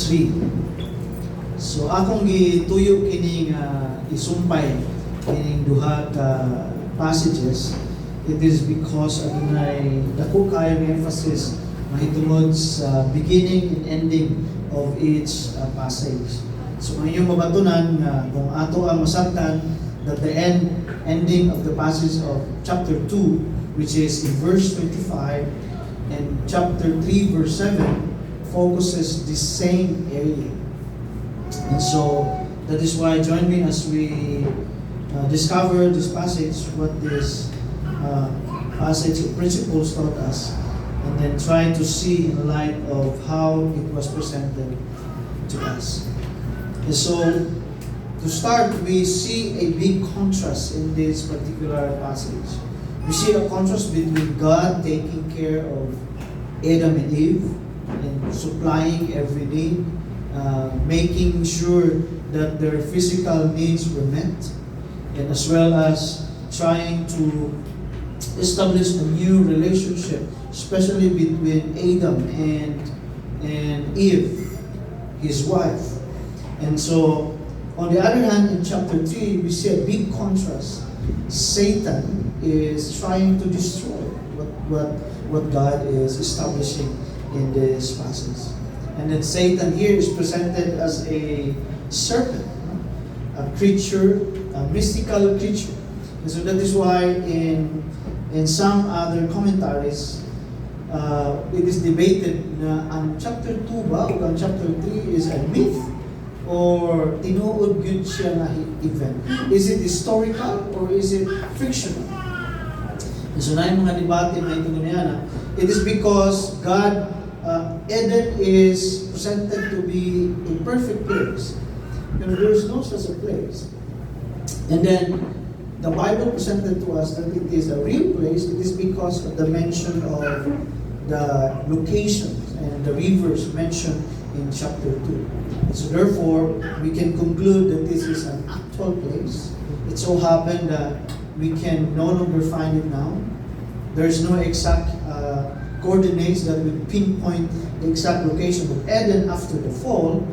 3. So akong gituyo kining isumpay kining duha ka passages. It is because adunay dako kayo ng emphasis mahitungod sa beginning and ending of each passage. So ang inyong mabatunan nga kung ato ang masabtan that the ending of the passage of chapter 2, which is in verse 25, and chapter 3 verse 7 focuses the same area. And so that is why join me as we discover this passage, what this passage of principles taught us, and then try to see in light of how it was presented to us. And so to start, we see a big contrast in this particular passage. We see a contrast between God taking care of Adam and Eve and supplying every need, making sure that their physical needs were met, and as well as trying to establish a new relationship, especially between Adam and Eve, his wife. And so, on the other hand, in chapter 3, we see a big contrast. Satan is trying to destroy what God is establishing in this passage. And then Satan here is presented as a serpent, a creature, a mystical creature. And so that is why in some other commentaries, it is debated na ang chapter 2 ba o ang chapter 3 is a myth or tinuod gyud siya na event. Is it historical or is it fictional? And so na yung mga debate na ito niya, it is because God, Eden is presented to be a perfect place. And there is no such a place. And then the Bible presented to us that it is a real place. It is because of the mention of the locations and the rivers mentioned in chapter 2. So therefore, we can conclude that this is an actual place. It so happened that we can no longer find it now. There's no exact coordinates that will pinpoint the exact location of Eden after the fall.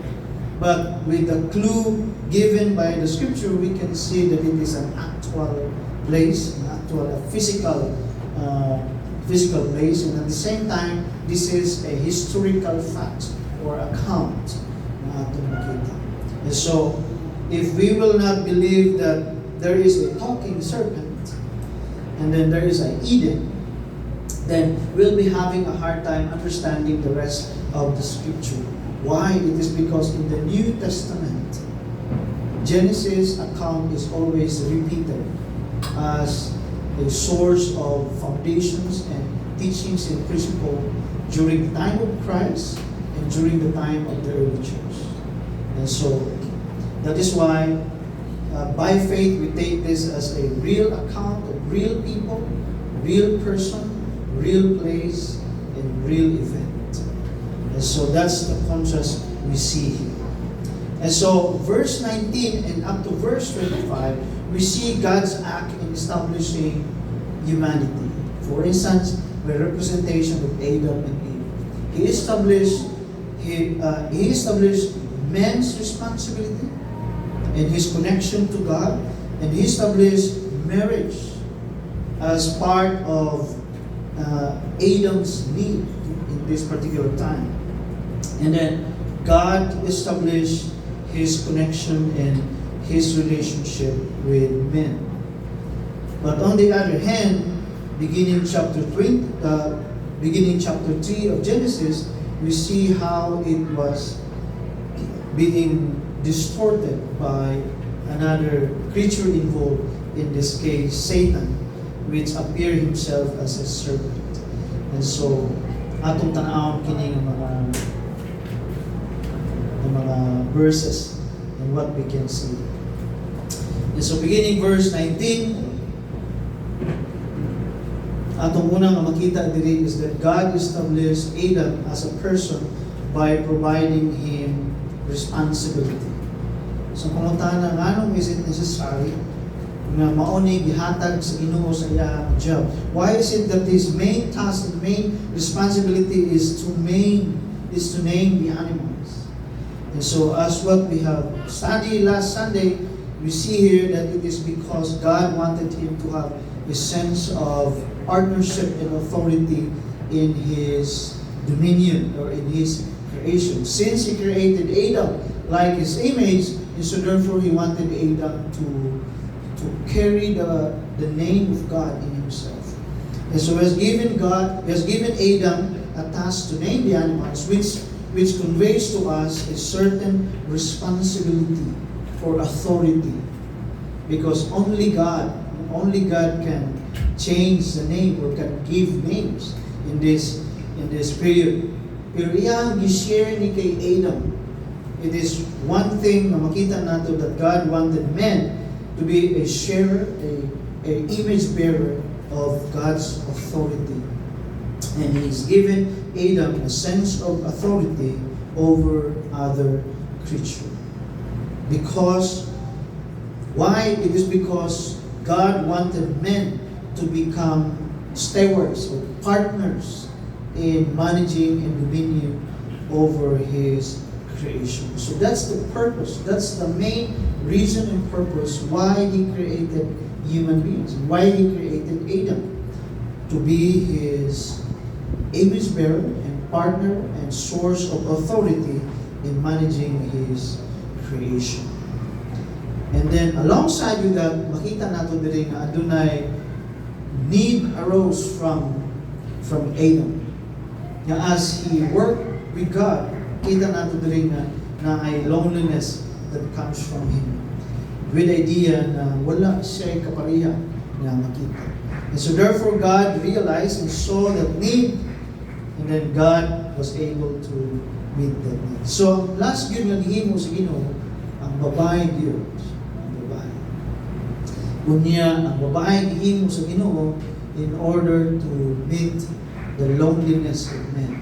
But with the clue given by the scripture, we can see that it is an actual place, an actual physical place, and at the same time, this is a historical fact or account na atong makita. And so, if we will not believe that there is a talking serpent, and then there is an Eden, then we'll be having a hard time understanding the rest of the scripture. Why? It is because in the New Testament, Genesis account is always repeated as a source of foundations and teachings and principle during the time of Christ and during the time of the early church. And so, that is why by faith we take this as a real account of real people, real person, real place, and real event. And so that's the contrast we see here. And so verse 19 and up to verse 25, we see God's act in establishing humanity. For instance, by representation of Adam and Eve. He established man's responsibility and his connection to God, and he established marriage as part of Adam's need in this particular time. And then God established his connection and his relationship with men. But on the other hand, beginning chapter 3 of Genesis, we see how it was being distorted by another creature involved, in this case Satan, which appeared himself as a serpent. And so atong tanawon kini mga verses and what we can see. And so beginning verse 19, atong unang makita diri is that God established Adam as a person by providing him responsibility. So pangutana, nganong is it necessary na mauni gihatag sa Ginoo sa iyang job? Why is it that his main task and main responsibility is to name the animals? And so as what we have studied last Sunday, we see here that it is because God wanted him to have a sense of partnership and authority in his dominion or in his creation. Since he created Adam like his image, and so therefore he wanted Adam to carry the name of God in himself. And so he has given Adam a task to name the animals, which conveys to us a certain responsibility for authority. Because only God can change the name or can give names in this period. Pero iyang gi-share ni kay Adam. It is one thing na makita nato that God wanted men to be a sharer, a image bearer of God's authority. And He's given Adam a sense of authority over other creatures. Why? It is because God wanted men to become stewards or partners in managing and dominion over His creation. So that's the purpose. That's the main reason and purpose why He created human beings, why He created Adam, to be His image bearer and partner and source of authority in managing His creation. And then alongside with that, makita nato diri nga adunay need arose from Adam. Nga as he worked with God, kita nato diri na ay loneliness that comes from him. With idea na wala siya kaparihan na makita. And so therefore God realized and saw that need, and then God was able to meet that need. So last yun nga gihimo sa Ginoo ang babae Diyos. Ang babae. Unya ang babae gihimo sa Ginoo in order to meet the loneliness of men.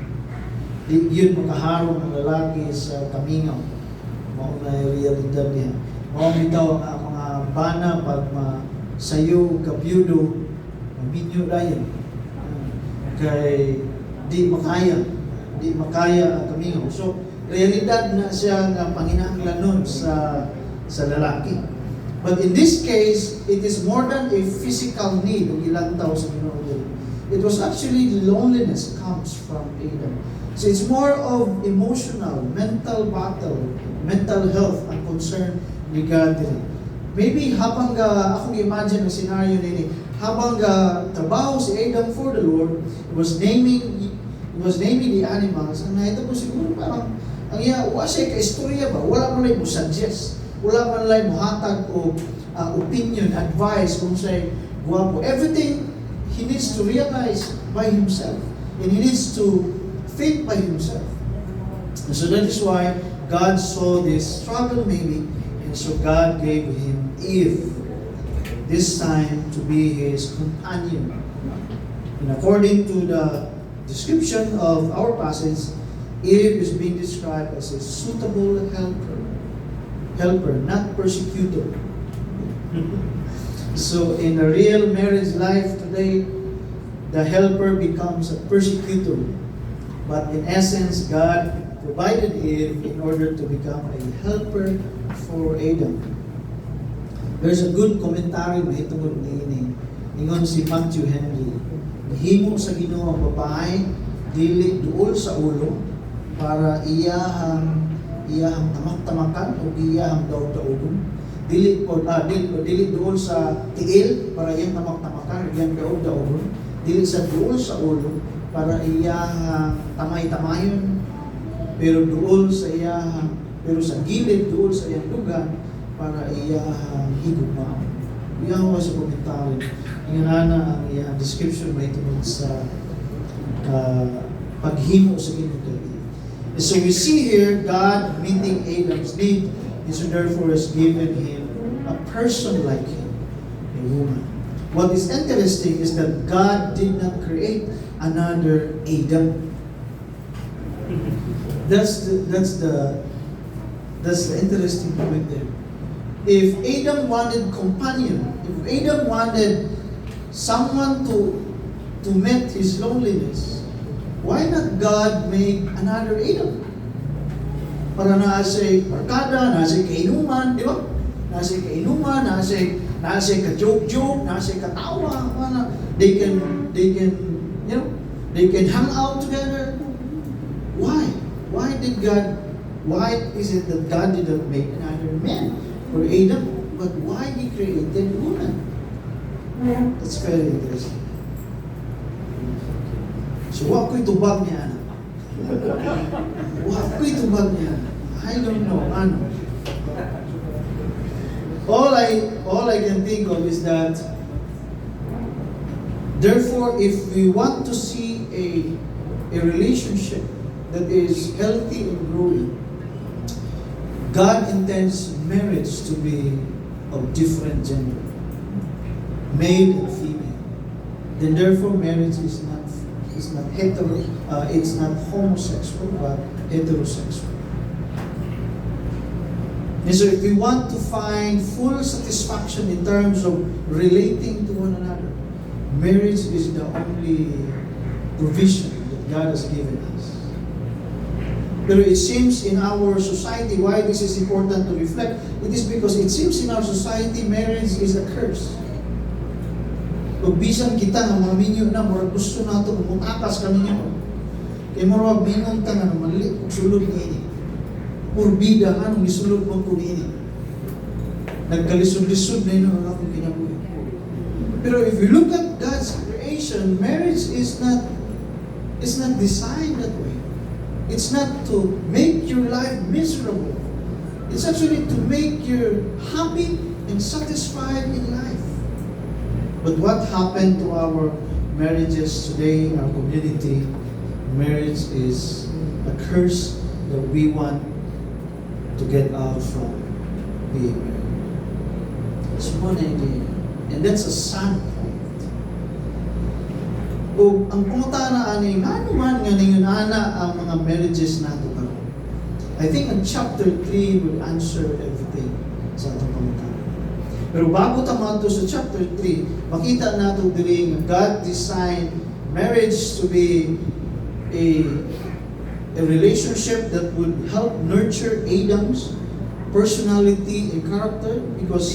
Yun makaharong ang lalaki sa kamingaw. Mao na realidad niya. Mao bitaw ang mga bana pag masayo kapyudo, maminyo dayon. Kay di makaya ang kamingaw. So realidad na siya nga panginahanglanon sa lalaki. But in this case, it is more than a physical need ng ilang tao sa Ginoo. It was actually loneliness comes from Adam. So it's more of emotional, mental battle, mental health ang concern ni God din. Maybe habang akong imagine ang scenario nini, habang trabaho si Adam for the Lord, he was naming the animals, ang nahita po siguro parang ang wa siya ka-istorya ba? Wala man lang mo suggest. Wala man lang mo hatag o opinion, advice kung siya'y guwapo. Everything he needs to realize by himself. And he needs to think by himself. And so that is why God saw this struggle maybe, and so God gave him Eve, this time to be his companion. And according to the description of our passage, Eve is being described as a suitable helper, not persecutor. So in a real marriage life today, the helper becomes a persecutor. But in essence, God provided Eve in order to become a helper for Adam. There's a good commentary mahitungod niini. Ingon si Matthew Henry. Himo sa Ginoo ang babae dili duol sa ulo para iyahang tamak-tamakan o iyahang daog-daogon. Dili duol sa tiil para iyang tamak-tamakan, iyang daog-daogon. Dili sa duol sa ulo para iyahang tamay-tamayon, pero sa gilid duol sa iyang dugan para iyahang higugmaon. Iyang sa komentaryo. Ingana ang iyang description may tungkol sa paghimo sa Ginoo. And so we see here God meeting Adam's need, and so therefore has given him a person like him, a woman. What is interesting is that God did not create another Adam. That's the interesting point there. If Adam wanted companion, if Adam wanted someone to meet his loneliness, why not God make another Adam? para naa sa barkada, naa sa kainuman, di ba? Naa sa kainuman, naa sa ka-joke-joke, naa sa katawa, they can, you know, they can hang out together. Why? Why is it that God didn't make another man for Adam, but why He created woman? That's very interesting. So, wa ko'y tubag niya. Wa ko'y tubag niya. I don't know. Ano? All I can think of is that, therefore, if we want to see a relationship that is healthy and growing, God intends marriage to be of different gender, male and female. Then therefore marriage is not it's not homosexual but heterosexual. And so if we want to find full satisfaction in terms of relating to one another, marriage is the only provision that God has given us. But it seems in our society, why this is important to reflect, it is because it seems in our society, marriage is a curse. Pag bisan kita nga mga minyo na, murag gusto na ito, mutakas kami niyo. Kaya murag mingon ka nga, mali, kung sulod ni ini. Purbida nga, nung isulod mo kung ini. Nagkalisod-lisod na yun ang akong kinabuhi. Pero if you look at God's creation, marriage is not designed that way. It's not to make your life miserable. It's actually to make you happy and satisfied in life. But what happened to our marriages today in our community? Marriage is a curse that we want to get out from being married. That's one idea. And that's a sad point. O ang pangutana ani ngano man nga ningon ana ang mga marriages nato karon. I think in chapter 3 will answer everything sa atong pangutana. Pero bago ta madto sa chapter 3, makita nato diri nga God designed marriage to be a relationship that would help nurture Adam's personality and character, because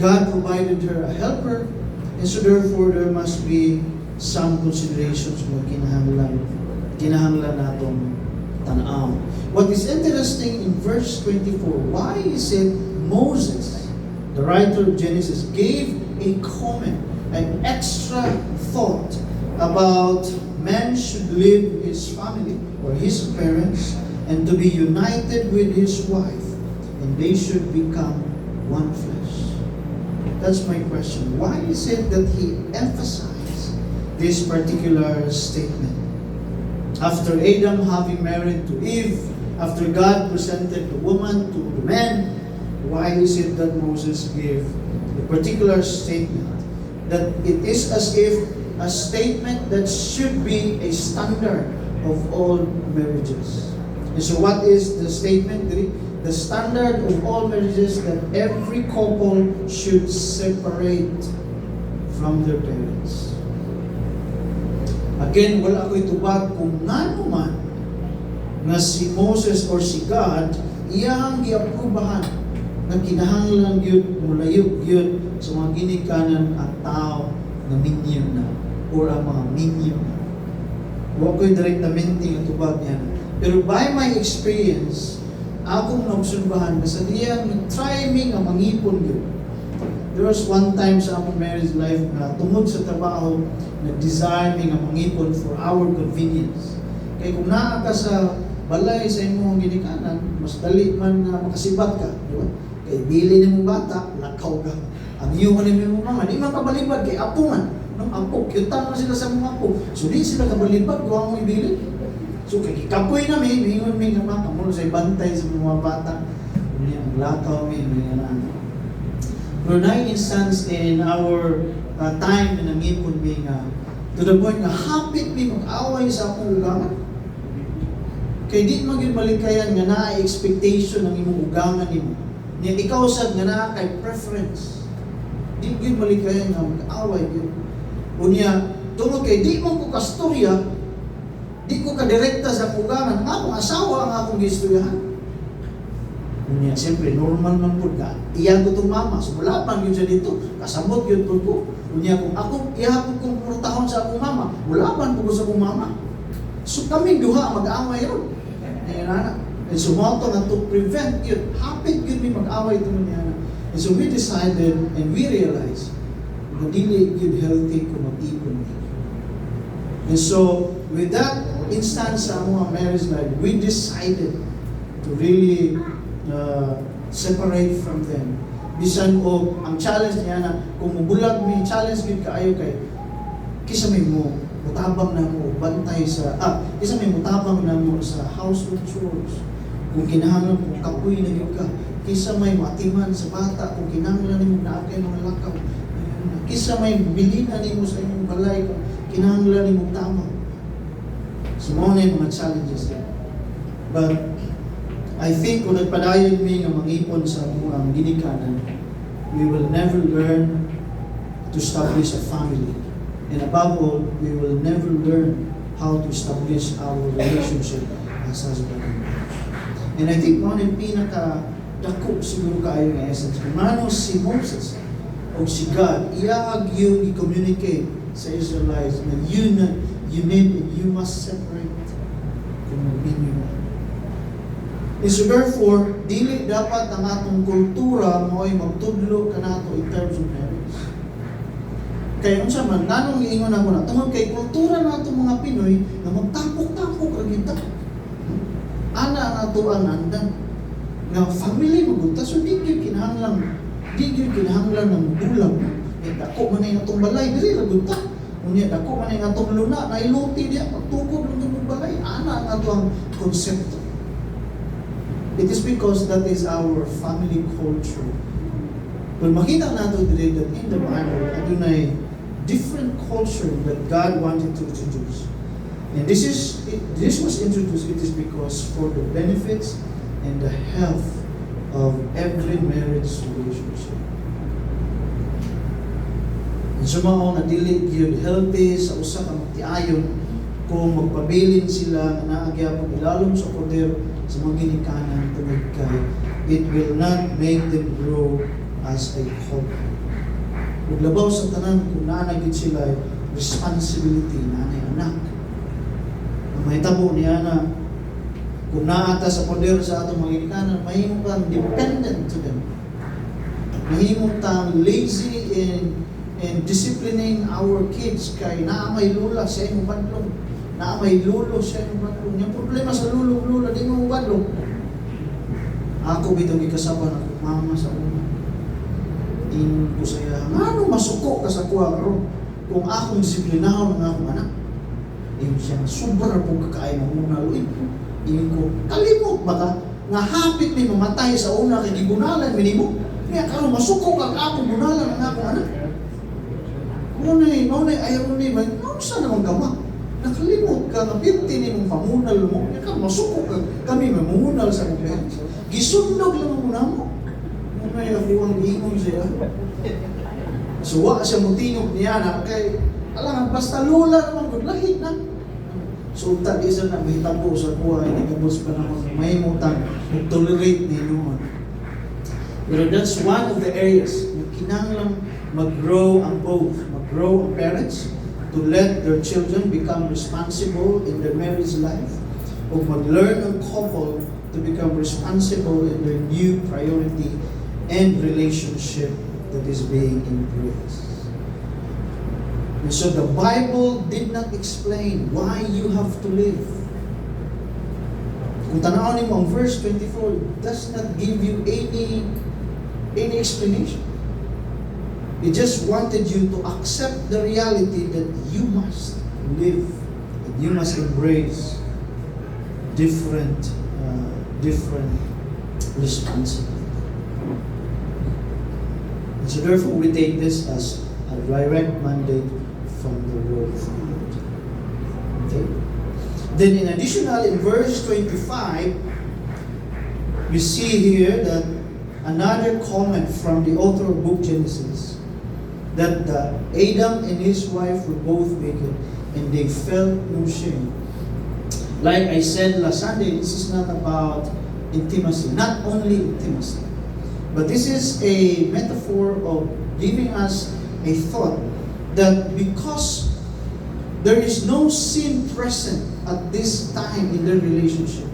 God provided her a helper, and so therefore there must be some considerations mo kinahanglan natong tan-aw. What is interesting in verse 24, why is it Moses, the writer of Genesis, gave a comment, an extra thought about man should leave his family or his parents and to be united with his wife, and they should become one flesh. That's my question. Why is it that he emphasized this particular statement? After Adam having married to Eve, after God presented the woman to the man, why is it that Moses gave a particular statement? That it is as if a statement that should be a standard of all marriages. And so what is the statement? The standard of all marriages that every couple should separate from their parents. Again, wala ko'y tubag kung ngano man nga si Moses or si God iyang giaprubahan na kinahanglan yun, mulayog yun sa mga ginikanan at tao na minyo na or ang mga minyo na. Huwag ko'y direktamente yung tubag niya. Pero by my experience, akong naobserbahan na sa diyang try me nga mangipon yun. There was one time sa akong marriage life na tungod sa trabaho, nag-desire me nga mangipon for our convenience. Kaya kung naa ka sa balay sa imong ginikanan, mas dali man na makasibat ka, di ba? Kaya bili ni mong bata, lakaw ka. Ang iyo man ni mong mama, di man kabalibad, kay apo man. Nung apo, kyutan mo sila sa mga apo. So di sila kabalibad, kung mo ibili. So kay kapoy na may ingon may nga bata, mo sa bantay sa mga bata. Ang lakaw may nga. Pero na instance in our time na nangipon may nga, to the point nga hapit may mag-away sa akong ugangan. Kaya di maging nga na expectation ng imong ugangan nimo. Niya ikaw sad nga na kay preference. Di maging malikayan nga mag-away yun. Unya, tungod kay di mo ko kastorya, Di ko kadirekta sa kugangan, nga akong asawa ang akong gistoryahan. Unya, siyempre, normal man po ka. Iyan ko itong mama. So, wala pang yun siya dito. Kasabot yun po ko. Unya, kung ako, ihapon kong purtahon sa akong mama, wala pang po ko sa akong mama. So, kami duha mag-aaway yun. Ayan, anak. And so, moto na to prevent yun. Hapit yun may mag-aaway ito niya. And so, we decided and we realized na dili yun healthy kung mag-ipon. And so, with that instance sa mga marriage life, we decided to really separate from them. Bisan o ang challenge niya na kung mubulag may challenge gid kaayo kay kisa may mo mutabang na mo bantay sa kisa may mutabang na mo sa household chores. Kung kinahanglan mo kapoy na gyud ka, kisa may matiman sa bata kung kinahanglan nimo naakay mga lakaw. Kisa may bilina nimo sa inyong balay kung kinahanglan nimo tama. So mo na yung mga challenges there. But I think kung nagpadayon mi nga mangipon sa mga ginikanan, we will never learn to establish a family. And above all, we will never learn how to establish our relationship as husband and wife. And I think mo yung pinaka-dako siguro kayo ng essence. Kung ano si Moses o si God, iyaag yung i-communicate sa Israelites na you need and you must separate kung magbinyo na. And so therefore, dili dapat ang atong kultura mo ay magtudlo kanato in terms of marriage. Kaya unsa man nanong giingon ako na tungod kay kultura nato mga Pinoy na magtapok-tapok ra kita. Ana ang ato ang andan nga family magunta so di gyud kinahanglan ng bulag. Dako man ay atong balay diri ra gunta. Unya dako man ay atong luna na iluti diya pagtukod ng atong balay. Ana ang ato ang konsepto. It is because that is our family culture. But makita nato today that in the Bible, adunay different culture that God wanted to introduce. And this was introduced, it is because for the benefits and the health of every marriage relationship. And sumao na dili gyud healthy sa usa ka magtiayon kung magpabilin sila na nagyapon ilalom sa poder sa mga ginikanan tungod kay it will not make them grow as a couple. Ug labaw sa tanan kung naanagid sila responsibility na anay anak. Ang mahitabo niya na kung naata sa poder sa atong mga ginikanan, mahimo kang dependent to them. Mahimo kang lazy in disciplining our kids kay naa may lula sa imong badlong. Na may lulo siya yung badlong. Yung problema sa lulong-lula, di mo badlong. Ako bitong ikasaba na mama sa una. Tingin ko saya, ano masuko ka sa kuha ron? Kung akong disiplinahon ng akong anak. Tingin siya, sobra pong kakain ng muna luin. Tingin ko, kalimot ba ka? Nga hapit may mamatay sa una kay gibunalan minimo. Kaya karo masuko ka akong bunalan ng akong anak. Maunay, ayaw ni ba? Saan naman gawa? Nakalimot ka, napinti ni mong pamunal mo. Ikaw, masuko ka. Kami mamunal sa mga parents. Gisundog lang mo na mo. May ako ang ingon siya. Suwa siya mo tingog niya na kay alam, basta lula naman ko, lahit na. So, tag isa na mahitabo sa kuha, hindi ka boss pa naman. May mutang, tolerate ni naman. Pero that's one of the areas na kinanglang mag-grow ang both. Mag-grow ang parents, to let their children become responsible in their marriage life, o mag-learn ang couple to become responsible in their new priority and relationship that is being embraced. And so the Bible did not explain why you have to live. Kung tanawin mo ang verse 24, it does not give you any explanation. He just wanted you to accept the reality that you must live, that you must embrace different responsibility. And so therefore we take this as a direct mandate from the Word of God. Okay? Then in additional, in verse 25, we see here that another comment from the author of book Genesis, that Adam and his wife were both naked and they felt no shame Like I said last Sunday, this is not about intimacy, not only intimacy, but this is a metaphor of giving us a thought that because there is no sin present at this time in their relationship,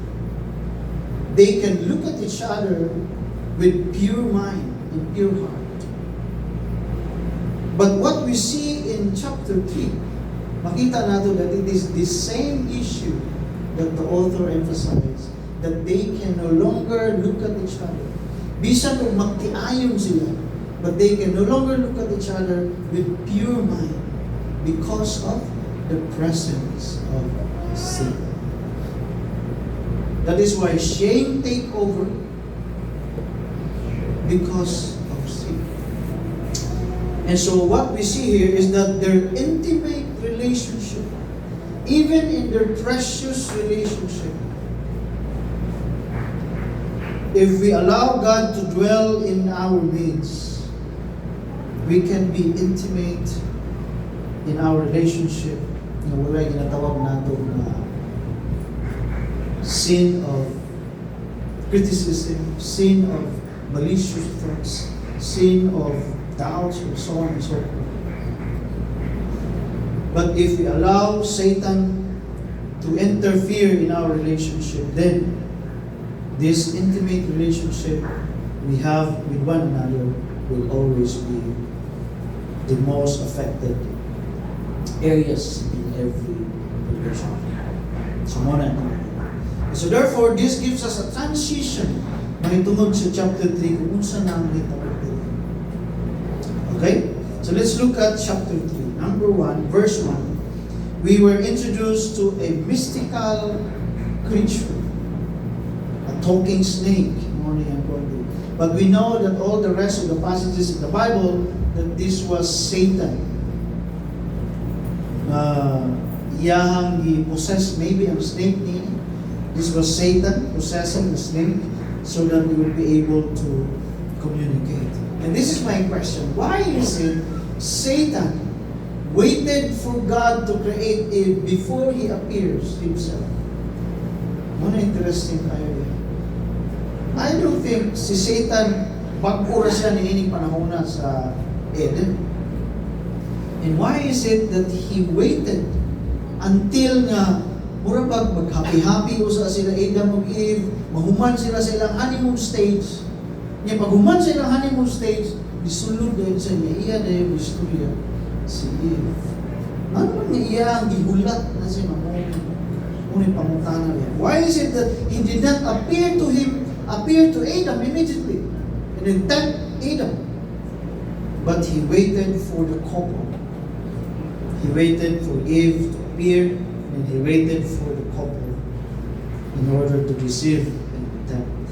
they can look at each other with pure mind and pure heart. But what we see in chapter 3, makita nato that it is the same issue that the author emphasized, that they can no longer look at each other. Bisan kung magtiayon sila, but they can no longer look at each other with pure mind because of the presence of sin. That is why shame take over because of sin. And so what we see here is that their intimate relationship, even in their precious relationship, if we allow God to dwell in our midst, we can be intimate in our relationship na wala ginatawag nato na sin of criticism, sin of malicious thoughts, sin of doubts, and so on and so forth. But if we allow Satan to interfere in our relationship, then this intimate relationship we have with one another will always be the most affected areas in every relationship. So therefore, this gives us a transition mahitungod sa chapter 3 kung unsa na ang hitabo. Okay? So let's look at chapter 3. Number 1, verse 1. We were introduced to a mystical creature, a talking snake. But we know that all the rest of the passages in the Bible, that this was Satan. Iyahang i-possess maybe ang snake niya. This was Satan possessing the snake so that we will be able to communicate. And this is my question. Why is it Satan waited for God to create Eve before he appears himself? Muna interesting kayo yan. I don't think si Satan mag-ura siya ni ining panahon na sa Eden. And why is it that he waited until nga murabag mag-happy-happy usa sila Adam ug Eve, mahuman sila sa ilang honeymoon stage. Nya paghuman sa ilang honeymoon stage, disulod dahil sa niya iya dahil istorya si Eve. Ano niya iya ang gihulat na si Mamoy? Ngunit pamutana niya. Why is it that he did not appear to Adam immediately and then tempt Adam? But he waited for the couple. He waited for Eve to appear, and he waited for the couple in order to deceive and tempt.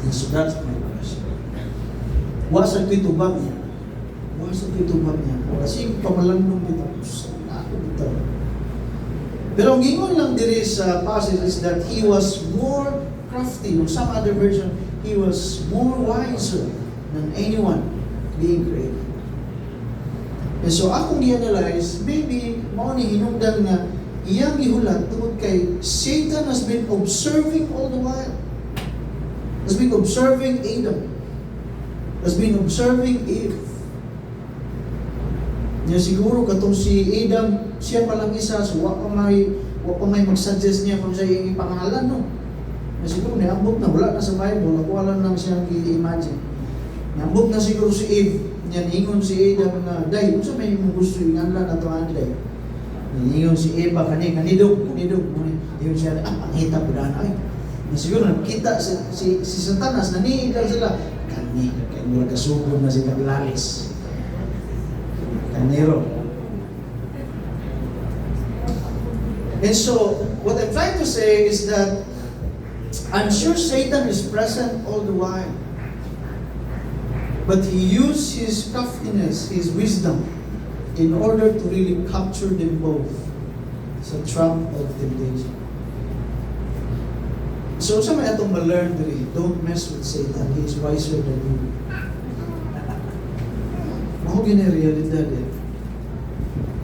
And so that's my question. Wasa kitubag niya. Wasa kitubag niya. Kasi pamalandong kita. Ako kita. Pero ang gingon lang diri sa passage is that he was more crafty. In some other version, he was more wiser than anyone being created. And so akong i-analyze, maybe mao ni hinungdan nga iyang gihulat tungod kay Satan has been observing all the while. Has been observing Adam. Has been observing Eve. Niya siguro katong si Adam, siya pa lang isa, so wa pa may mag-suggest niya kung siya yung ipangalan, no? Na siguro niambot na, wala na sa Bible, ako alam lang siyang i-imagine. Niambot na siguro si Eve, niya niingon si Adam na, day, kung sa may mong gusto yung anlan na ito, day. Niingon si Eva, kanidog, yun siya, panghita po daan, ay. Na siguro nakita si Satanas, naniigal sila, kaya mula kasugod na si Kaglalis. Kanero. And so, what I'm trying to say is that I'm sure Satan is present all the while. But he used his craftiness, his wisdom, in order to really capture them both sa trap of temptation. So sa may atong ma-learn diri, don't mess with Satan. He is wiser than you. Mao gini realidad eh.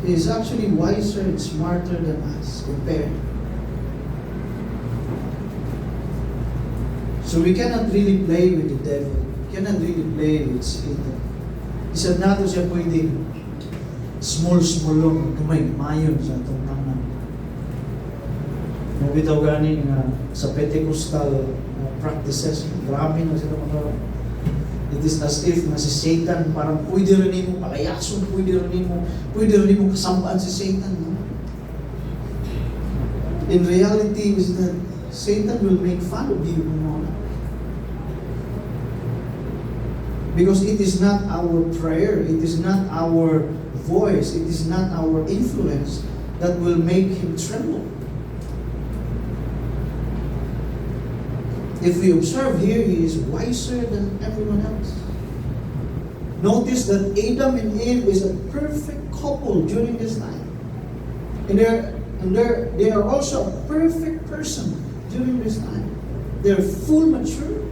He is actually wiser and smarter than us compared. So we cannot really play with the devil. We cannot really play with Satan. Isa nato siya pwedeng small lang, gamay-mayon sa atong tanan. Nung bitaw ganing sa Pentecostal practices, grabe na sila mga. It is as if na si Satan parang pwede rin mo palayason, pwede rin mo kasambaan si Satan. No? In reality is that Satan will make fun of you. No? Because it is not our prayer, it is not our voice, it is not our influence that will make him tremble. If we observe here, he is wiser than everyone else. Notice that Adam and Eve is a perfect couple during this time. And they are also a perfect person during this time. They're full mature.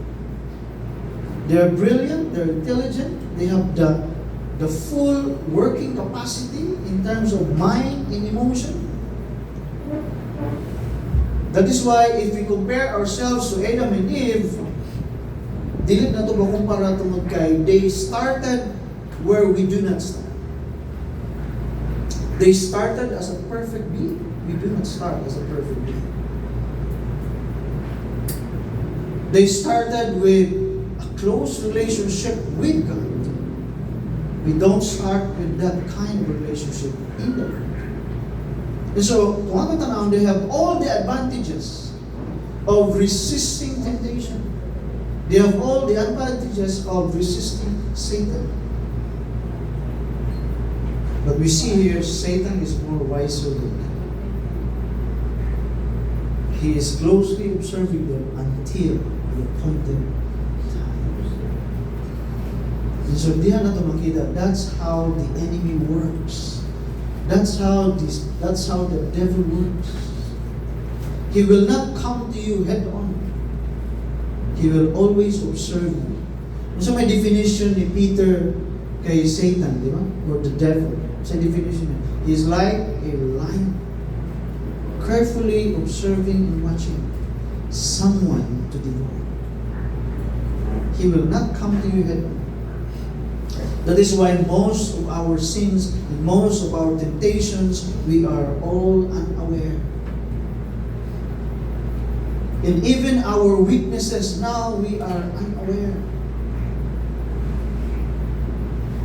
They're brilliant. They're intelligent. They have the full working capacity in terms of mind and emotion. That is why if we compare ourselves to Adam and Eve, dili na ito ba kumpara tungod kay they started where we do not start. They started as a perfect being. We do not start as a perfect being. They started with a close relationship with God. We don't start with that kind of relationship either. And so, kung ako tanawin, they have all the advantages of resisting temptation. They have all the advantages of resisting Satan. But we see here, Satan is more wiser than them. He is closely observing them until the appointed time. And so, diyan natin makita, that's how the enemy works. That's how the devil works. He will not come to you head on. He will always observe you. So may definition ni Peter kay Satan, di ba? Or the devil. Sa definition niya, he is like a lion, carefully observing and watching someone to devour. He will not come to you head on. That is why most of our sins and most of our temptations, we are all unaware. And even our weaknesses now, we are unaware.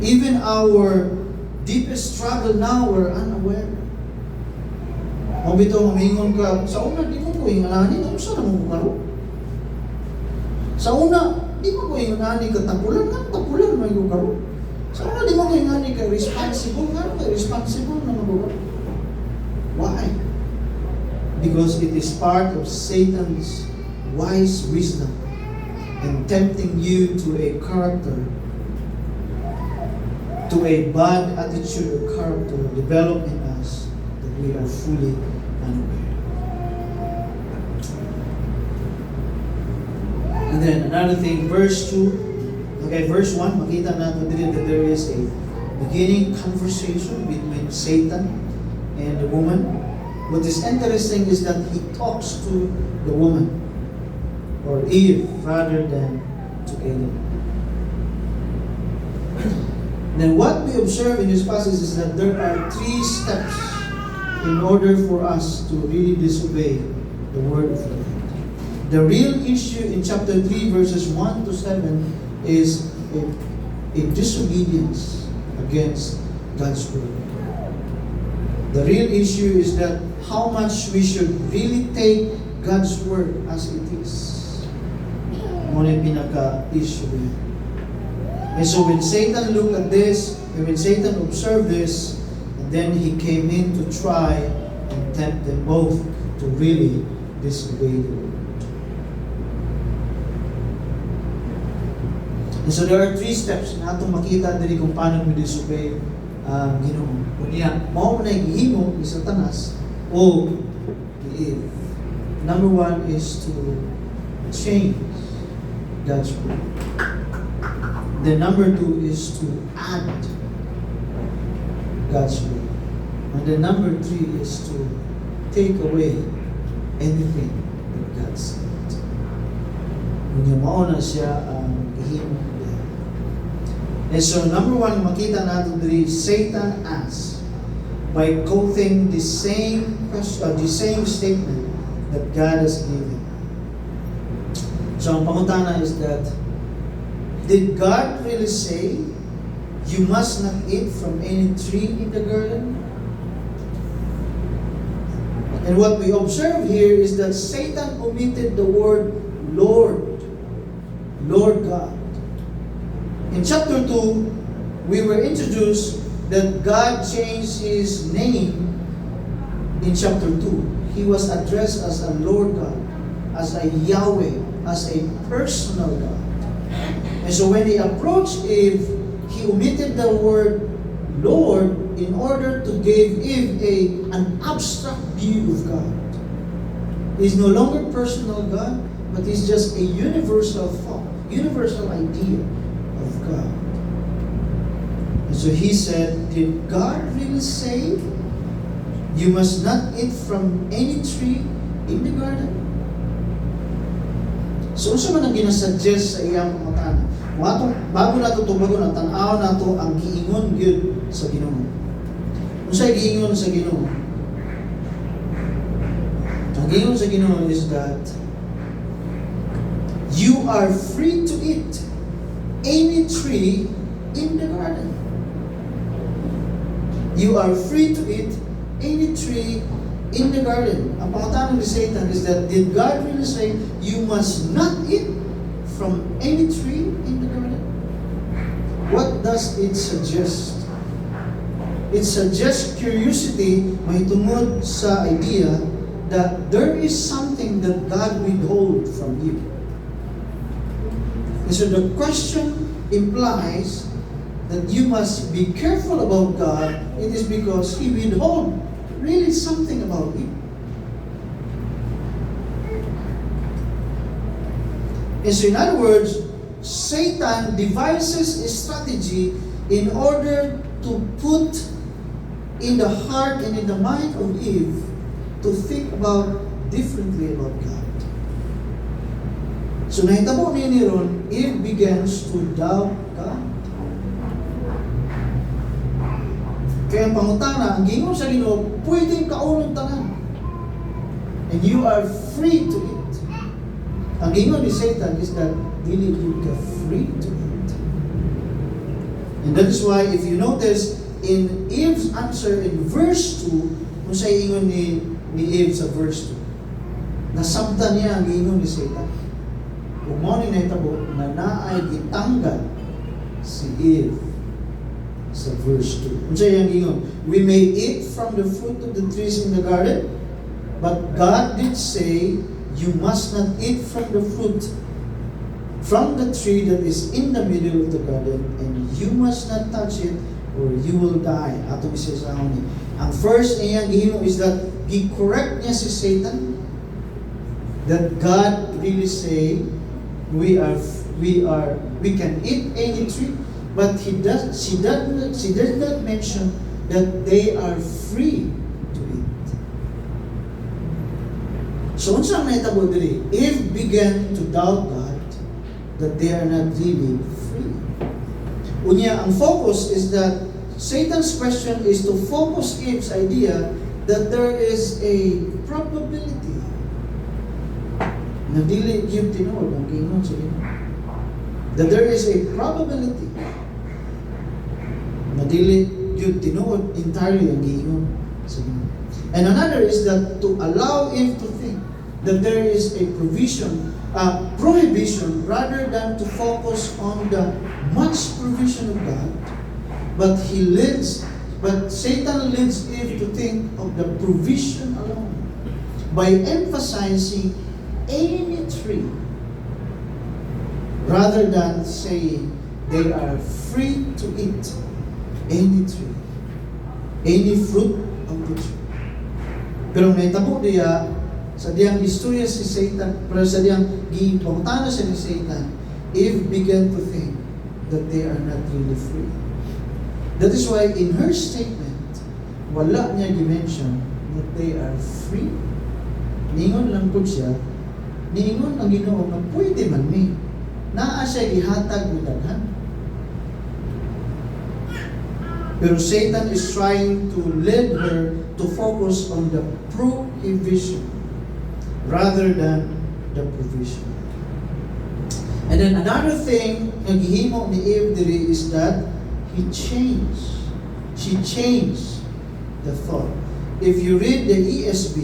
Even our deepest struggle now, we're unaware. Kung bito mamingon ka, sa una, di mo ko ingalanin, ano sa naman ko? Sa una, di mo ko ingalanin ka, tapulan may ko karo. Sa una, di mo ko ingalanin ka, responsible na magawa. Why? Because it is part of Satan's wise wisdom in tempting you to a character, to a bad attitude or character developed in us that we are fully unaware. And then another thing, verse 2, verse 1, makita natin din that there is a beginning conversation between Satan and the woman. What is interesting is that he talks to the woman, or Eve, rather than to Adam. Then what we observe in this passage is that there are 3 steps in order for us to really disobey the word of God. The real issue in chapter 3 verses 1 to 7 is a disobedience against God's word. The real issue is that how much we should really take God's word as it is. Muna yung pinaka-issue. And so when Satan looked at this, and when Satan observed this, and then he came in to try and tempt them both to really disobey the word. And so there are 3 steps na atong makita dili kung paano mo disobey Ginoo. Kunya, mao na gihimo ni Satanas o ni Eve. Number 1 is to change God's word. Then number 2 is to add God's word. And then number 3 is to take away anything that God said. Kung mauna siya ang gihimo. And so, number one, makita natin diri, Satan asks by quoting the same question, the same statement that God has given. So, ang pangutana is that, did God really say, you must not eat from any tree in the garden? And what we observe here is that Satan omitted the word Lord, Lord God. In chapter 2, we were introduced that God changed His name in chapter 2. He was addressed as a Lord God, as a Yahweh, as a personal God. And so when He approached Eve, He omitted the word Lord in order to give Eve an abstract view of God. He's no longer personal God, but He's just a universal thought, universal idea of God. And so He said, did God really say, you must not eat from any tree in the garden? So, sa man ang ginasuggest sa iyang pangutana? Bago nato tanaw nato ang giingon gyud sa Ginoo. Unsay giingon sa Ginoo? Ang giingon sa Ginoo is that you are free to eat any tree in the garden. You are free to eat any tree in the garden. Ang pangutanong ni Satan is that, did God really say, you must not eat from any tree in the garden? What does it suggest? It suggests curiosity, mahitungod sa idea that there is something that God withhold from you. And so the question implies that you must be careful about God. It is because He withhold really something about you. And so in other words, Satan devises a strategy in order to put in the heart and in the mind of Eve to think about differently about God. So nahitabo ni ron, Eve begins to doubt God. Kaya ang pangutana, ang gingon sa Ginoo, pwedeng kaunong tanan. And you are free to eat. Ang gingon ni Satan is that dili you ka free to eat. And that is why, if you notice, in Eve's answer in verse 2, kung sa ingon ni Eve sa verse 2, nasabtan niya ang ingon ni Satan. Kung mo ni nahitabo, na naay gitanggal si Eve sa verse 2. Kung sa iyang ingon, we may eat from the fruit of the trees in the garden, but God did say, you must not eat from the fruit from the tree that is in the middle of the garden, and you must not touch it, or you will die. Atong isasahon ni. Ang first iyang gihimo is that gi-correct niya si Satan that God really say we can eat any tree, but she does not mention that they are free to eat. So unsa ang nahitabo diri? Eve began to doubt God that they are not really free. Unya, ang focus is that Satan's question is to focus Eve's idea that there is a probability na dili yung tinuod ang gingon sa Ginoo. That there is a probability na dili yung tinuod entirely ang gingon sa Ginoo. And another is that to allow Eve to think that there is a prohibition rather than to focus on the much provision of God, but Satan leads Eve to think of the provision alone by emphasizing any tree rather than saying they are free to eat any tree, any fruit of the tree. Pero may tabo diya sa diyang istorya si Satan, pero sa diyang gipangutana siya ni Satan, Eve began to think that they are not really free. That is why in her statement, wala niya dimension that they are free. Niingon lang po siya, niingon ang Ginoo na pwede man mi. naa siya gihatag ni daghan. Pero Satan is trying to lead her to focus on the prohibition rather than the provision. And then another thing na gihimo ni Eve diri is that she changed the thought. If you read the ESV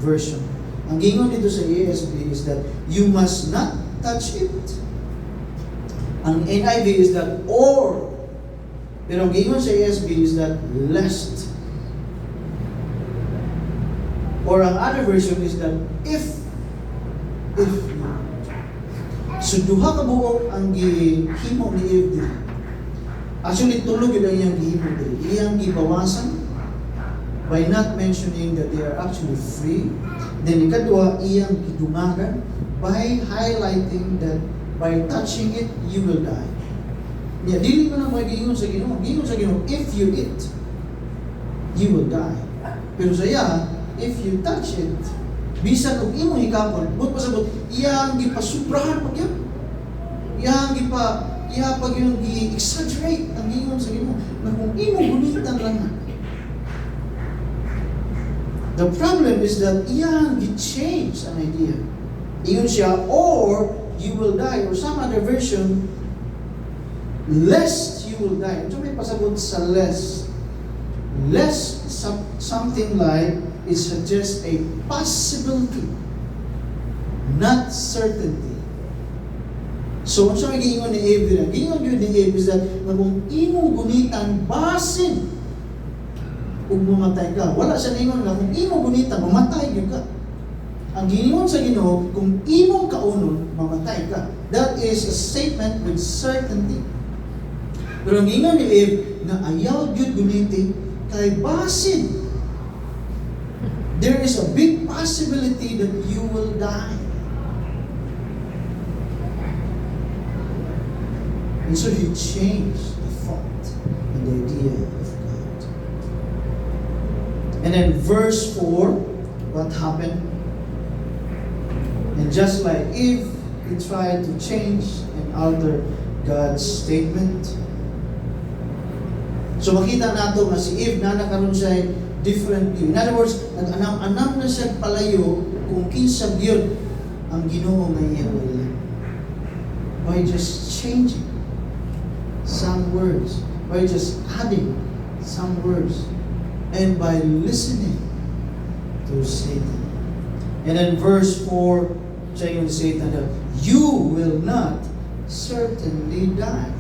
version, ang gingon dito sa ESV is that you must not touch it. Ang NIV is that or. Pero ang gingon sa ESV is that lest. Or ang other version is that if you. So duha ka buok ang gihimo ni Eve diri. Actually tulog yun ang iyang gihimo diri. Iyang gibawasan by not mentioning that they are actually free. Then ikadua, iyang gidungagan by highlighting that by touching it, you will die. Dili mo na magiingon sa Ginoo. Gingon sa Ginoo, if you eat, you will die. Pero sa iya, if you touch it, bisan kung imo hikapon, but pasabot, iyang gipasubrahan pag yun. Iya pag yung gi-exaggerate ang gingon sa Ginoo na kung imo gunitan lang na. The problem is that iyang gi-change an idea. Ingon siya, or you will die, or some other version, lest you will die. So may pasabot sa lest. Lest something like it suggests a possibility, not certainty. So, ano siya mag-iingon ni Eve din? Gingon yun ni Eve is that kung imong gunitan basin kung mamatay ka. Wala siya ningon na kung imong gunitan, mamatay yun ka. Ang gingon sa Ginoo, kung imong kaunon, mamatay ka. That is a statement with certainty. Pero ang gingon ni Eve, na ayaw yun guniti, kay basin. There is a big possibility that you will die. And so he changed the thought and the idea of God. And then verse 4, what happened? And just like Eve, he tried to change and alter God's statement. So makita nato nga si Eve na nakaroon siya different view. In other words, nag-anam na siya palayo kung kinsa gyud ang Ginoo nga iya wala. By just changing some words, by just adding some words, and by listening to Satan. And then verse 4, saying to Satan that you will not certainly die.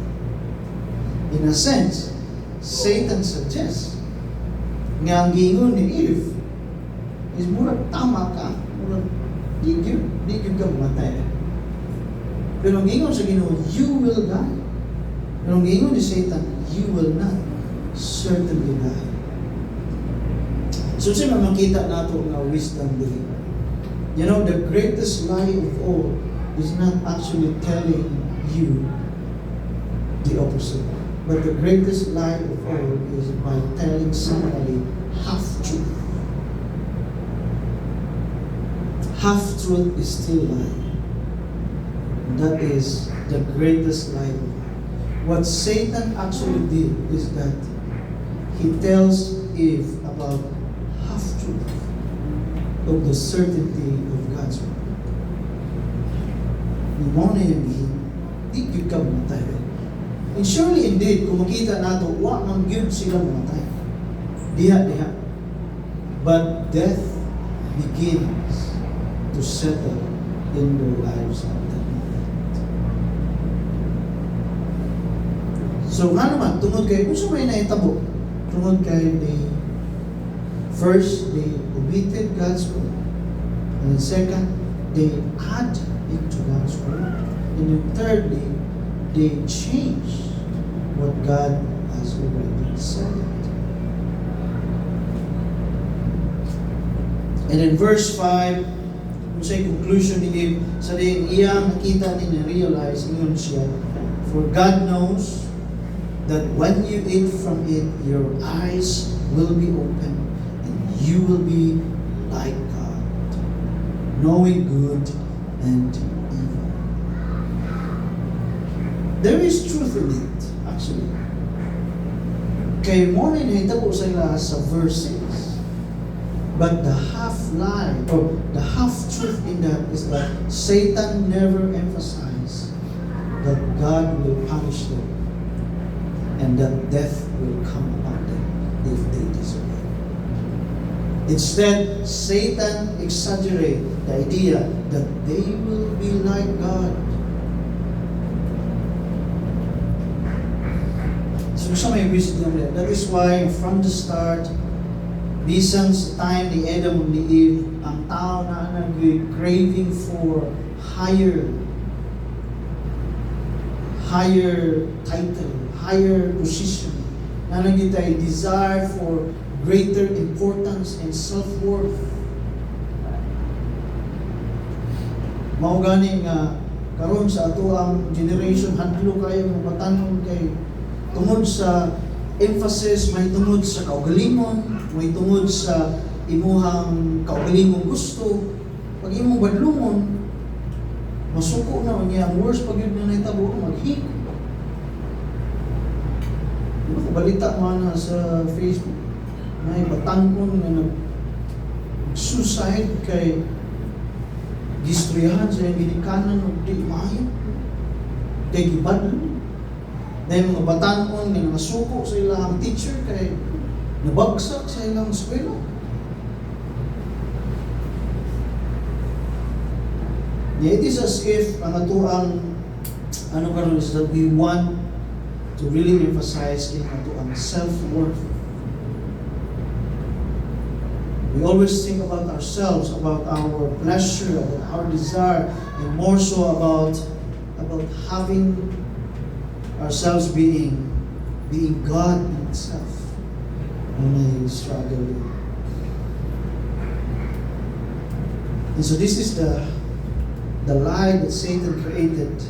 In a sense, Satan suggests nga ang gingon ni Eve is murag tama ka, murag di gyud ka mamatay. Pero ang gingon sa Ginoo, you will die. Pero ang gingon ni Satan, you will not certainly die. So siya makita nato nga wisdom dili. You know, the greatest lie of all is not actually telling you the opposite. But the greatest lie of all is by telling somebody half-truth. Half-truth is still lie. That is the greatest lie of all. What Satan actually did is that he tells Eve about half-truth of the certainty of God's word. Mo na yung di gyud ka mamatay. And surely indeed, kung makita nato, wa man gyud sila mamatay. Diha. But death begins to settle in their lives at that moment. So nga naman, tungod kay, kung sumay na itabo, tungod kay first, they omitted God's word. And then second, they add it to God's word. And then thirdly, they change what God has already said. And in verse 5, kung sa'y conclusion ni Eve, sa rin iyang nakita ni na-realize, ingon siya, for God knows that when you eat from it, your eyes will be open and you will be like God, knowing good and evil. there is truth in it, actually. Kay mo na hinahitabo sa ila sa verse 6. But the half-lie, or the half-truth in that is that Satan never emphasized that God will punish them and that death will come upon them if they disobey. Instead, Satan exaggerates the idea that they will be like God. So sa may wisdom there. That is why from the start, bisan sa time ni Adam and ni Eve, ang tao na nag-craving for higher title, higher position, na nagitay desire for greater importance and self-worth. Mao gani nga karon sa ato ang generation hadlo kayo nga batanon kay tungod sa emphasis, may tungod sa kaugalingon, may tungod sa imuhang kaugalingong gusto. Pag imong badlungon, masuko na niya ang worst pag yun na naitabo, maghiko. Ano ko balita mo na sa Facebook, may batangkon na nag-suicide kay gistoryahan sa ginikanan ng di mayo. Kay gibadlo. Dahil mga batanon nga nasuko sa ilang teacher kay nabagsak sa ilang eskwela. It is as if ang atuang karon is that we want to really emphasize in atuang self-worth. We always think about ourselves, about our pleasure, about our desire, and more so about having ourselves being God in itself. When I struggle with. And so this is the lie that Satan created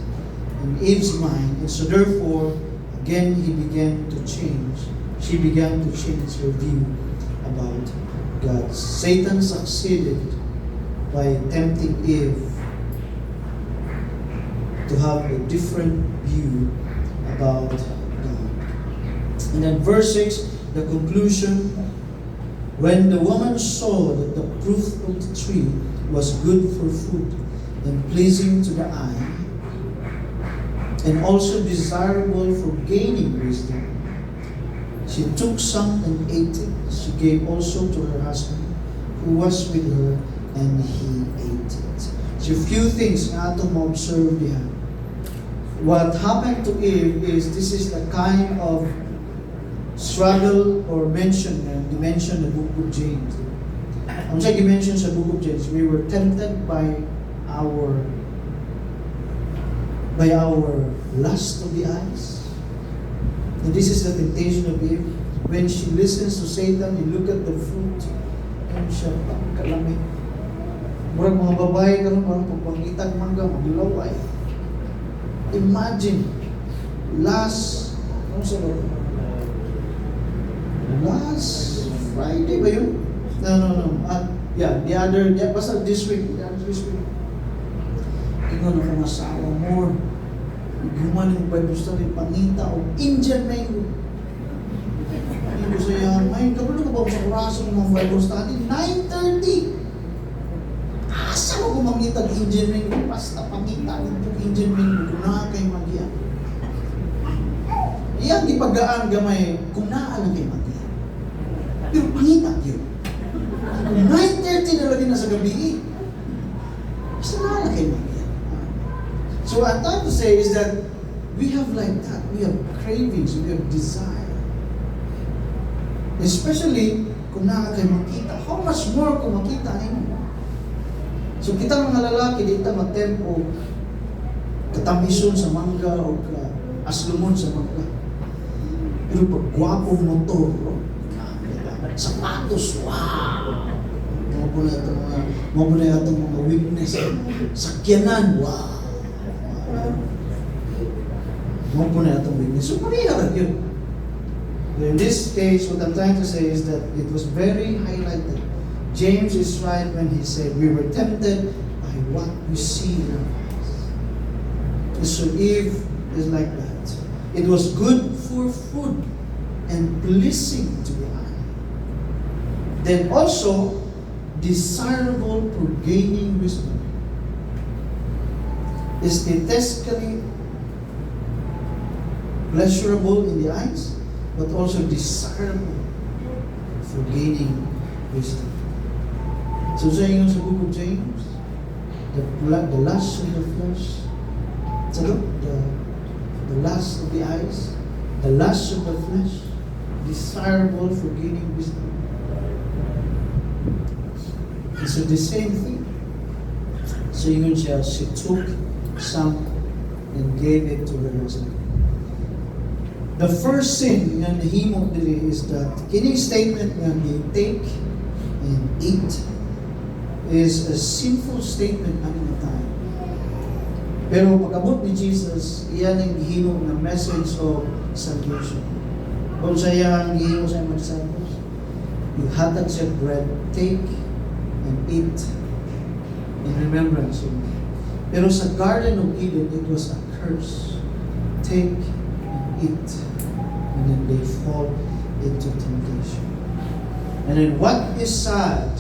in Eve's mind. And so therefore, again, she began to change her view about God. Satan succeeded by tempting Eve to have a different view about God. And then verse 6, the conclusion, when the woman saw that the fruit of the tree was good for food and pleasing to the eye, and also desirable for gaining wisdom, she took some and ate it. She gave also to her husband who was with her, and he ate it. So a few things nga itong ma-observe diyan. What happened to Eve is this is the kind of struggle or mention the book of James. Ang siya gi-mention sa book of James, we were tempted by our lust of the eyes. And this is the temptation of Eve. When she listens to Satan, you look at the fruit, and siya kalamig. Murag mga babae karon parang pagpangitag mangga maglaway. Imagine, last Friday ba yun? No. Basta this week. Ingon ako ng asawa mo. Guman yung Bible study, pangita o Indian mango. Hindi ko siya, may kabalo ka ba sa kuraso ng mga Bible study? 9:30! Asa mo kung mangita ng Indian mango? Basta pangita ng Indian mango, kung naa kayo mag-iyan. Iyang ipagaan gamay, kung naa lang kayo mag-iyan. Pero pangita yun. 9:30 na lagi na sa gabi. Basta naa lang kayo mag-iyan. So what I'm trying to say is that we have like that. We have cravings, we have desire. Especially kung naa kayo makita. How much more kung makita ninyo? So kita mga lalaki, di kita magtempo katamison sa mangga o aslumon sa mangga. Pero pag gwapong motor, sapatos, wow! Mga itong mga weakness. Sakyanan, wow! Mga itong weakness. So parehara yun. In this case, what I'm trying to say is that it was very highlighted. James is right when he said, we were tempted by what we see in our eyes. So Eve is like that. It was good for food and pleasing to the eye. Then also, desirable for gaining wisdom. Aesthetically pleasurable in the eyes, but also desirable for gaining wisdom. So sa inyo sa book of James, the lust of the flesh, the lust of the eyes, the lust of the flesh, desirable for gaining wisdom. And so the same thing. So yun siya, she took some and gave it to her husband. The first sin nga nahimo diri is that kining statement nga they take and eat is a sinful statement ang time. Pero pag-abot ni Jesus, iyan ang gihimo na message of salvation. Kung siya ang gihimo sa mga disciples, ihatag siya bread, take and eat in remembrance of me. Pero sa Garden of Eden, it was a curse. Take and eat. And then they fall into temptation. And then what is sad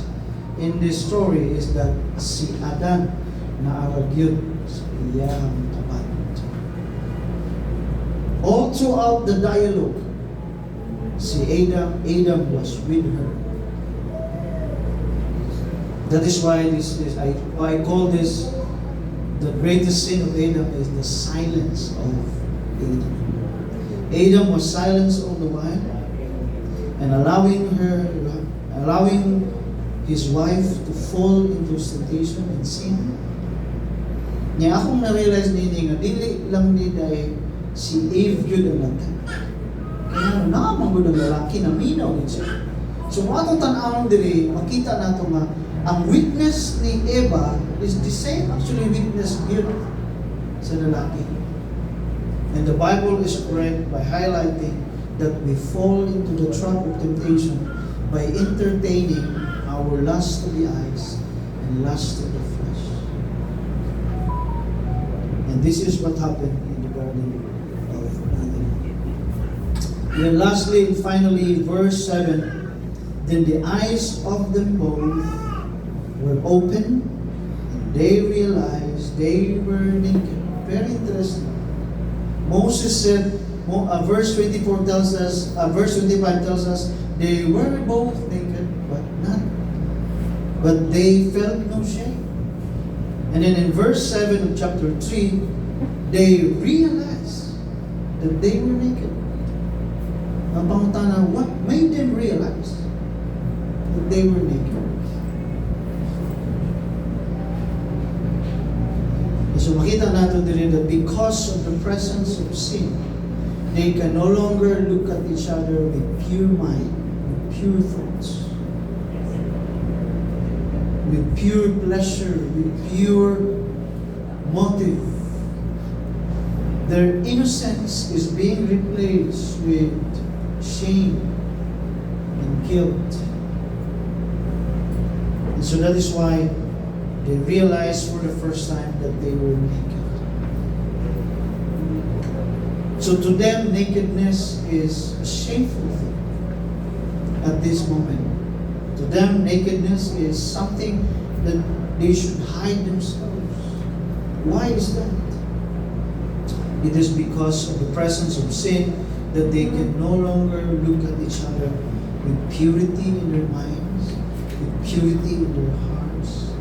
in this story is that si Adan na aragyod sa iyang tapat. All throughout the dialogue, si Adam was with her. That is why I call this the greatest sin of Adam is the silence of Adam. Adam was silenced all the while and allowing his wife to fall into temptation and sin. Niya akong na-realize nini nga dili lang ni dahil si Eve yun ang nagtan. Kaya naman gud ang lalaki na minaw din siya. So kung atong tan-awon diri, makita nato nga ang witness ni Eva is the same actually witness here sa lalaki. And the Bible is correct by highlighting that we fall into the trap of temptation by entertaining our lust of the eyes and lust of the flesh. And this is what happened in the Garden of Eden. Then lastly and finally, verse 7, then the eyes of them both were open and they realized they were naked. Very interesting. Moses said, verse 24 tells us, verse 25 tells us, they were both naked, but they felt no shame. And then in verse 7 of chapter 3, they realized that they were naked. Ang pangutana, what made them realize that they were naked? So makita natin din that because of the presence of sin, they can no longer look at each other with pure mind, with pure thoughts, with pure pleasure, with pure motive. Their innocence is being replaced with shame and guilt. And so that is why they realized for the first time that they were naked. So to them, nakedness is a shameful thing at this moment. To them, nakedness is something that they should hide themselves. Why is that? It is because of the presence of sin that they can no longer look at each other with purity in their minds, with purity in their hearts,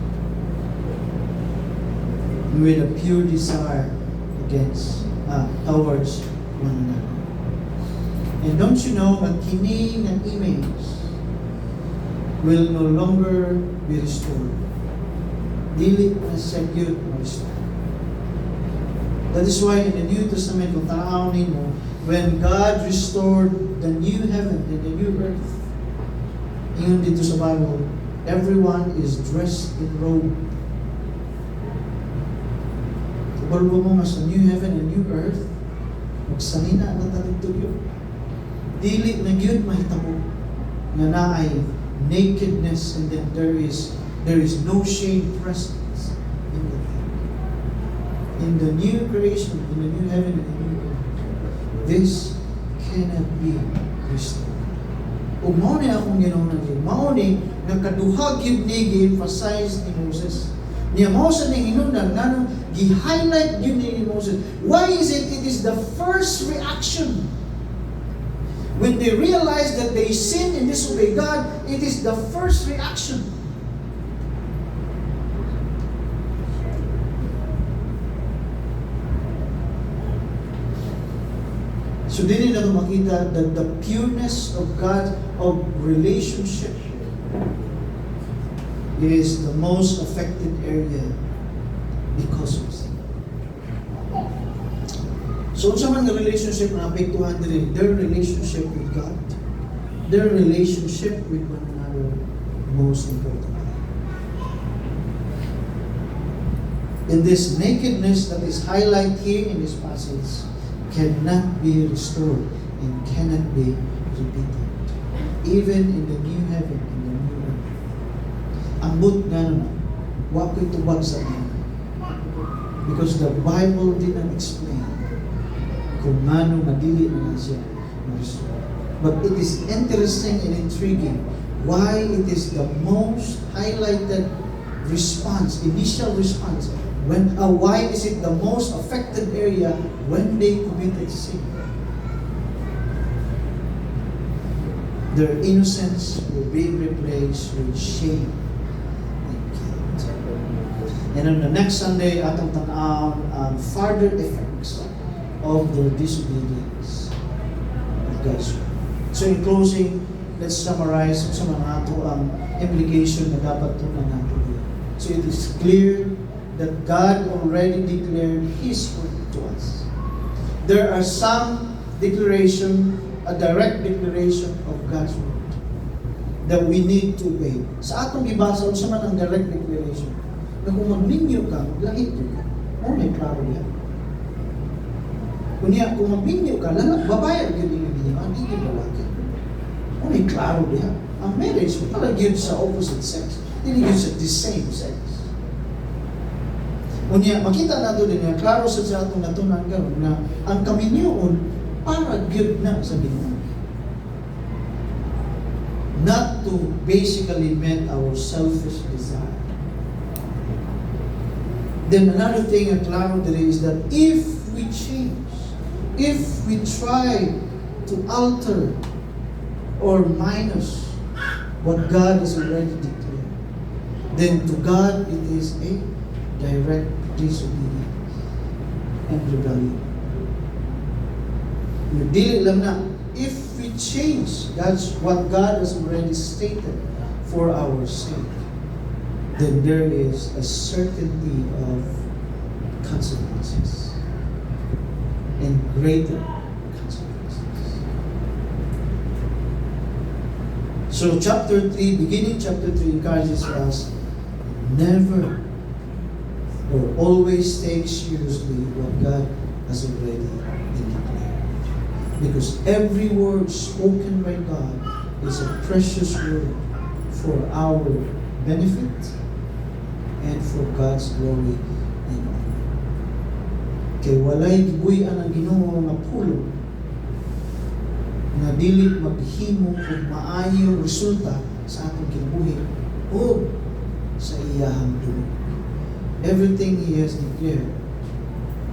with a pure desire towards one another. And don't you know that kini ng image will no longer be restored. Dili na siya gyud ma-restore. That is why in the New Testament, kung tanawin mo, when God restored the new heaven and the new earth, yun dito sa Bible, everyone is dressed in robe. Balbo mo nga sa new heaven and new earth, magsanina na talintog yun. Dili na yun mahitabo na naay nakedness and then there is no shame present in the thing. in the new creation, in the new heaven and the new earth, this cannot be restored. Ug mao ni akong ginahuna gyud. Mao ni nga kaduha gyud ni gi-emphasize ni Moses. Niya mao sa ning hinungdan nganong gi-highlight gyud ni Moses. Why is it? It is the first reaction. When they realize that they sin and disobey God, it is the first reaction. So dili na ito makita that the pureness of God, of relationship, is the most affected area because of sin. So sa man nga relationship na apektuhan diri, their relationship with God, their relationship with one another, most important. In this nakedness that is highlighted here in this passage, cannot be restored and cannot be repeated. Even in the new heaven and the new earth. Ang but nga naman, wa ko'y tubag sa inyo. Because the Bible did not explain kung ano madili na siya ma-restore. But it is interesting and intriguing why it is the most highlighted response, initial response. Why is it the most affected area when they committed sin? Their innocence will be replaced with shame and guilt. And on the next Sunday, atong tanaw further effects of their disobedience of God's word. So in closing, let's summarize sa mga ato ang implication na dapat tunan natin. So it is clear that God already declared His word to us. There are some declaration, a direct declaration of God's word that we need to obey. Sa atong gibasa, unsa man ang direct declaration? Na kung magminyo ka, maglahit ka. Ano may klaro niya? Kung magminyo ka, babayad yun yung binyo, hindi yung lalaki. Ano may klaro niya? Ang marriage, pala yun sa opposite sex. Hindi yun sa the same sex. Unya, makita nato din nga, klaro sa atong natunan karon na ang kaminyoon para gyud na sa Ginoo. Not to basically meet our selfish desire. Then another thing at klaro diri is that if we change, if we try to alter or minus what God has already declared, then to God it is a direct disobedience and rebellion. Dili lang na, if we change what God has already stated for our sake, then there is a certainty of consequences and greater consequences. So beginning chapter 3 encourages us never or always take seriously what God has already declared. Because every word spoken by God is a precious word for our benefit and for God's glory and honor. Kay walay gibuy-an ang Ginoo nga pulong na dili maghimo og maayo resulta sa atong kinabuhi o sa iyahang dulong. Everything He has declared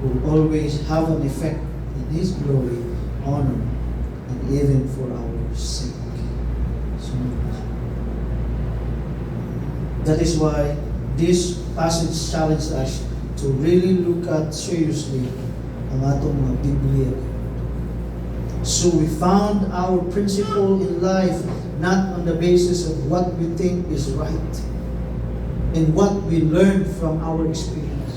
will always have an effect in His glory, honor, and even for our sake. So, that is why this passage challenges us to really look at seriously ang atong mga Biblia. So we found our principle in life not on the basis of what we think is right, in what we learned from our experience,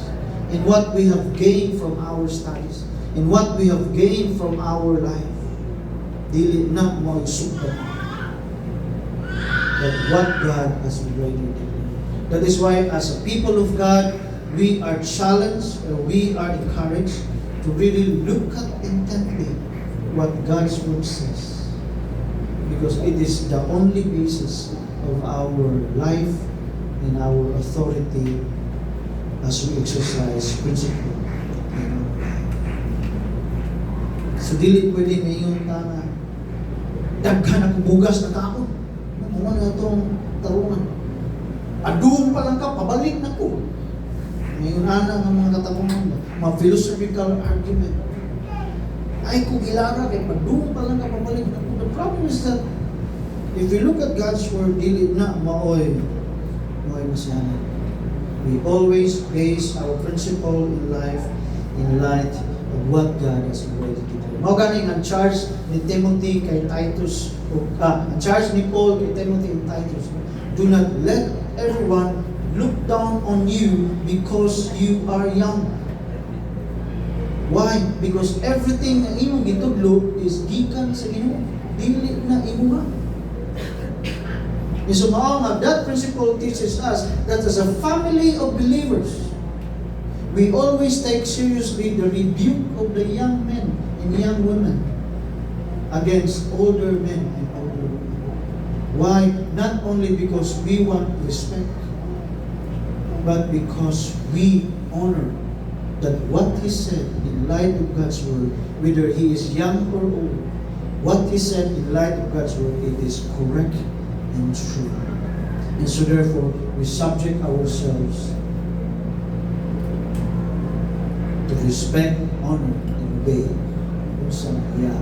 in what we have gained from our studies, in what we have gained from our life. Dili na mo isugdan. But what God has already done. That is why as a people of God, we are challenged, or we are encouraged to really look at intently what God's word says. Because it is the only basis of our life and our authority as we exercise principle So dili pwede ngayon na daghan ako bugas na kaon. Ano na itong tarungan? Adung pa lang ka, pabalik na ko. Ngayon ana ng mga katapungan, mga philosophical argument. Ay kung ilara kay padung pa lang ka, pabalik na ko. The problem is that if you look at God's word, dili na maoy masyanan. We always base our principle in life in light of what God has already declared. Mao ganing ang charge ni Timothy kay Titus, ang charge ni Paul kay Timothy and Titus. Do not let everyone look down on you because you are young. Why? Because everything na imong gitudlo is gikan sa Ginoo. Dili na imo. So that principle teaches us that as a family of believers, we always take seriously the rebuke of the young men and young women against older men and older women. Why? Not only because we want respect, but because we honor that what he said in light of God's word, whether he is young or old, what he said in light of God's word, it is correct and true. And so therefore, we subject ourselves to respect, honor, and obey kung sa iya.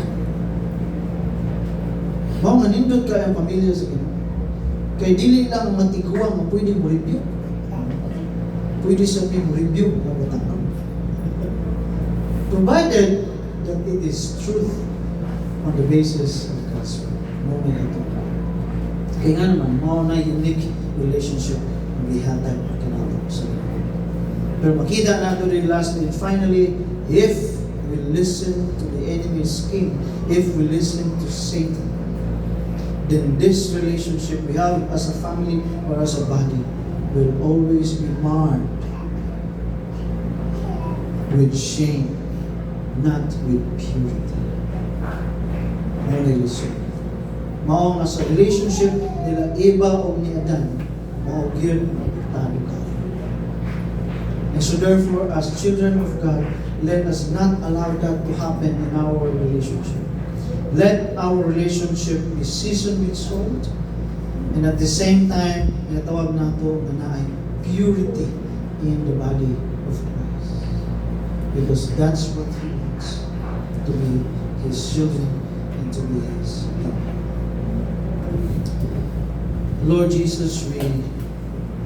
Mga nindot kaya ang pamilya sa Ginoo. Kaya dili lang matiguang ang pwede mo review. Pwede sabihin mo review na matangkap. Provided that it is truth on the basis of God's word. Mo na ito. Kaya nga naman, mo na unique relationship na bihatag kanalo sa Ginoo. Pero makita nato rin lastly and finally, if we listen to the enemy's scheme, if we listen to Satan, then this relationship we have as a family or as a body will always be marred with shame, not with purity. Only listen. Mao nga sa relationship nila Eva o ni Adan, mao gyud apektado ka. And so therefore, as children of God, let us not allow that to happen in our relationship. Let our relationship be seasoned with salt, and at the same time, natawag nato na naay purity in the body of Christ. Because that's what He wants, to be His children and to be His people. Lord Jesus, we